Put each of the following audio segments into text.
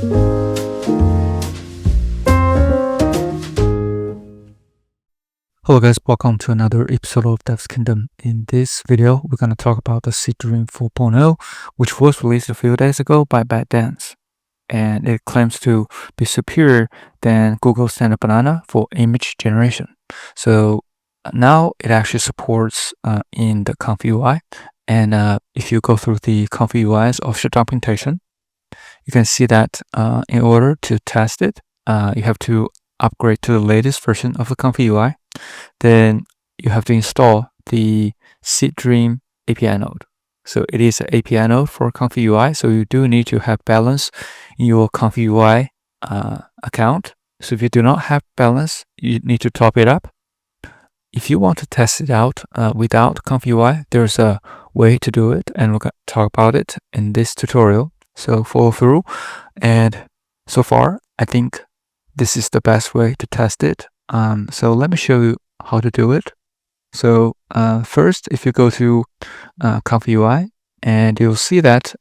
Hello guys, welcome to another episode of Dev's Kingdom. In this video, we're going to talk about the Seedream 4.0, which was released a few days ago by ByteDance. And it claims to be superior than Google's Nano Banana for image generation. So now it actually supports in the ComfyUI. And if you go through the ComfyUI's official documentation, you can see that in order to test it, you have to upgrade to the latest version of the ComfyUI. Then you have to install the Seedream API node. So it is an API node for ComfyUI. So you do need to have balance in your ComfyUI account. So if you do not have balance, you need to top it up. If you want to test it out without ComfyUI, there's a way to do it, and we're going to talk about it in this tutorial. So follow through. And so far, I think this is the best way to test it. So let me show you how to do it. So first, if you go to ComfyUI, and you'll see that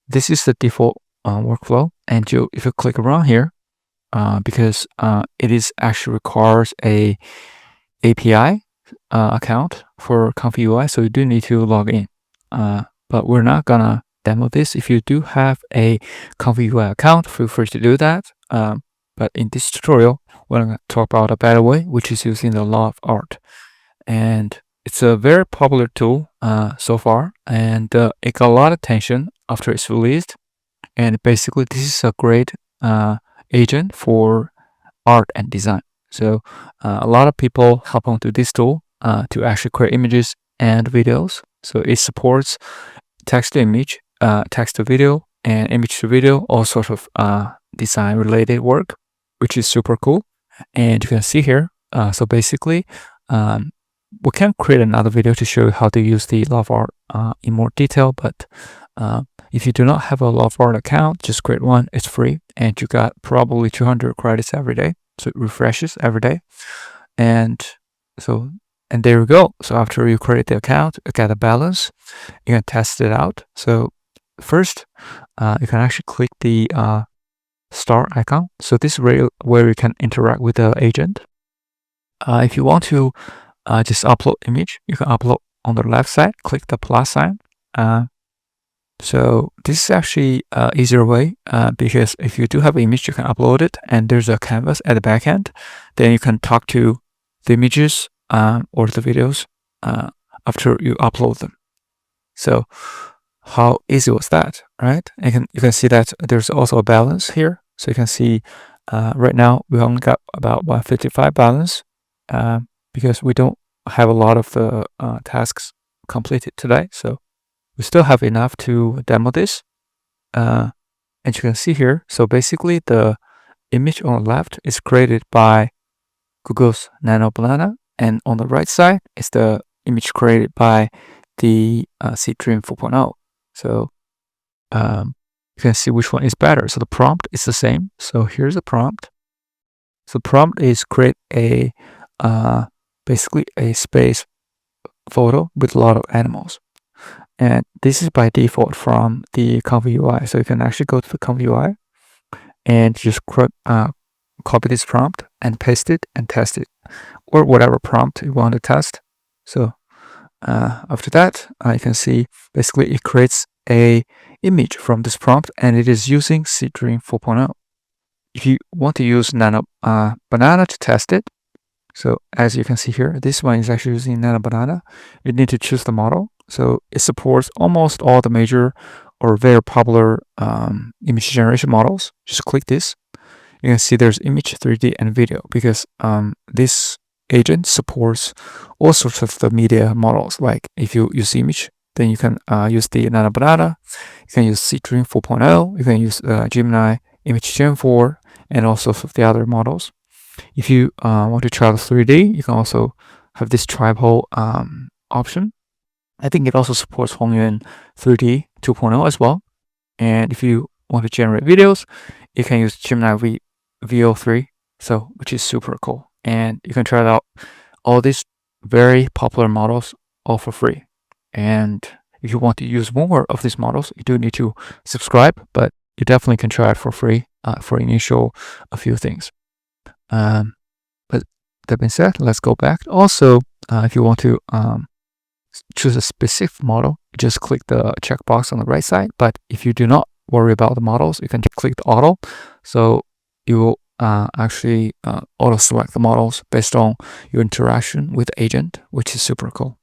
this is the default workflow. And if you click around here, because it is actually requires a API account for ComfyUI, so you do need to log in. But we're not gonna demo this. If you do have a ComfyUI account, feel free to do that. But in this tutorial, we're going to talk about a better way, which is using the Lovart. And it's a very popular tool so far, and it got a lot of attention after it's released. And basically, this is a great agent for art and design. So a lot of people hop onto this tool to actually create images and videos. So it supports text to image, text to video, and image to video, all sorts of design related work, which is super cool. And you can see here, so basically, we can create another video to show you how to use the Lovart in more detail. But if you do not have a Lovart account, just create one. It's free, and you got probably 200 credits every day. So it refreshes every day. And there we go. So after you create the account, you get a balance. You can test it out. So first, you can actually click the star icon. So this is where you can interact with the agent. If you want to just upload image, you can upload on the left side, click the plus sign. So this is actually an easier way because if you do have an image, you can upload it, and there's a canvas at the back end. Then you can talk to the images or the videos after you upload them. So how easy was that, right? And you can see that there's also a balance here. So you can see right now we only got about 155 balance because we don't have a lot of the tasks completed today. So we still have enough to demo this. And you can see here, so basically the image on the left is created by Google's Nano Banana, and on the right side is the image created by the Seedream 4.0. So you can see which one is better. So the prompt is the same. So here's a prompt. So the prompt is create a basically a space photo with a lot of animals. And this is by default from the ComfyUI. So you can actually go to the ComfyUI and just copy this prompt and paste it and test it, or whatever prompt you want to test. So after that, you can see basically it creates a image from this prompt, and it is using Seedream 4.0. If you want to use Nano Banana to test it, so as you can see here, this one is actually using Nano Banana. You need to choose the model. So it supports almost all the major or very popular image generation models. Just click this. You can see there's image, 3D, and video, because this agent supports all sorts of the media models. Like if you use image, then you can use the Nano Banana. You can use Seedream 4.0. You can use Gemini Image Gen 4, and all sorts of the other models. If you want to try the 3D, you can also have this tripod option. I think it also supports Hongyuan 3D 2.0 as well. And if you want to generate videos, you can use Gemini VO3, which is super cool. And you can try out all these very popular models all for free. And if you want to use more of these models, you do need to subscribe. But you definitely can try it for free for initial a few things. But that being said, let's go back. Also, if you want to choose a specific model, you just click the checkbox on the right side. But if you do not worry about the models, you can click the auto. So you will actually auto select the models based on your interaction with the agent, which is super cool.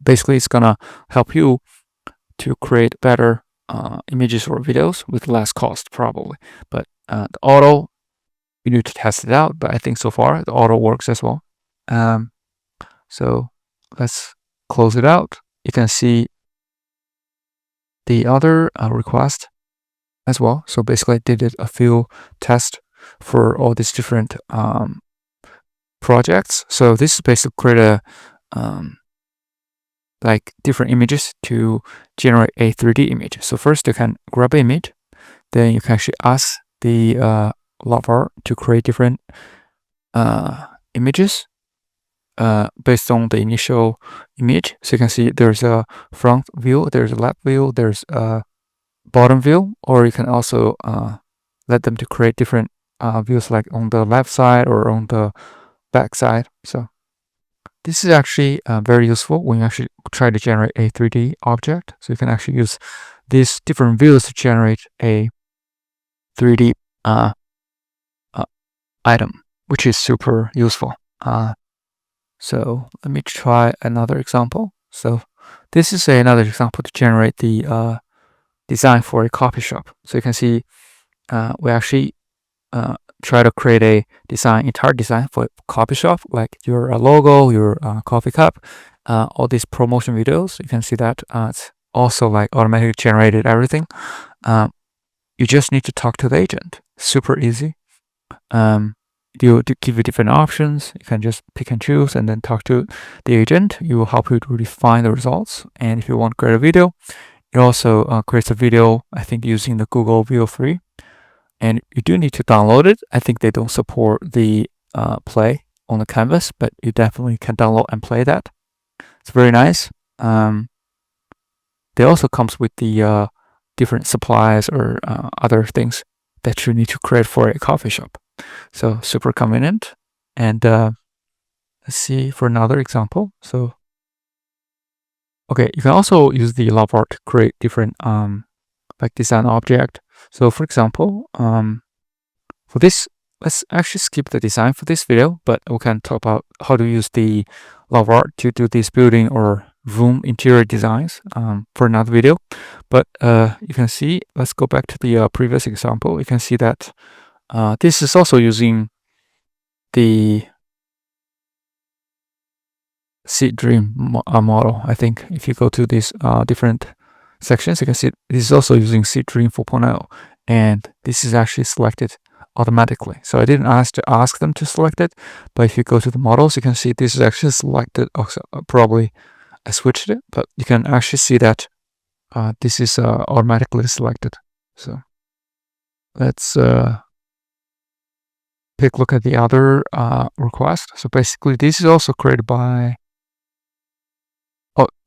Basically, it's gonna help you to create better images or videos with less cost, probably. But the auto, you need to test it out. But I think so far the auto works as well. So let's close it out. You can see the other request as well. So basically, I did a few tests for all these different projects. So this is basically create a like different images to generate a 3D image. So first you can grab an image, then you can actually ask the Lovart to create different images based on the initial image. So you can see there's a front view, there's a left view, there's a bottom view, or you can also let them to create different views like on the left side or on the back side. So this is actually very useful when you actually try to generate a 3D object. So you can actually use these different views to generate a 3D item, which is super useful. So let me try another example. So this is another example to generate the design for a coffee shop. So you can see we actually try to create a entire design for a coffee shop, like your logo, your coffee cup, all these promotion videos. You can see that it's also like automatically generated everything. You just need to talk to the agent. Super easy. You give you different options. You can just pick and choose and then talk to the agent. It will help you to refine the results. And if you want to create a video, it also creates a video, I think, using the Google View 3. And you do need to download it. I think they don't support the play on the canvas, but you definitely can download and play that. It's very nice. They also comes with the different supplies or other things that you need to create for a coffee shop. So super convenient. And let's see for another example. So okay, you can also use the Lovart to create different like design object. So for example, for this, let's actually skip the design for this video, but we can talk about how to use the Lovart to do this building or room interior designs for another video. But you can see, let's go back to the previous example. You can see that this is also using the Seedream model. I think if you go to these different sections, you can see this is also using Seedream 4.0, and this is actually selected automatically. So I didn't ask them to select it, but if you go to the models, you can see this is actually selected. Also, probably I switched it, but you can actually see that this is automatically selected. So let's take a look at the other request. So basically, this is also created by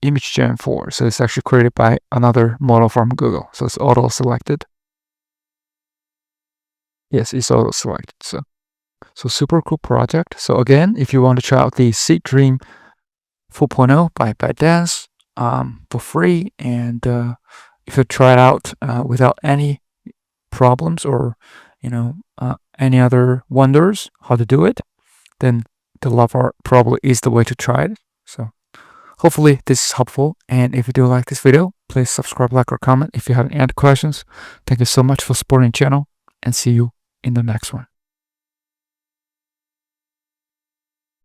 Seedream 4. So it's actually created by another model from Google. So it's auto selected. Yes, it's auto selected. So super cool project. So again, if you want to try out the Seedream 4.0 by ByteDance for free, and if you try it out without any problems or any other wonders how to do it, then the Lovart probably is the way to try it. So hopefully this is helpful, and if you do like this video, please subscribe, like, or comment if you have any other questions. Thank you so much for supporting the channel, and see you in the next one.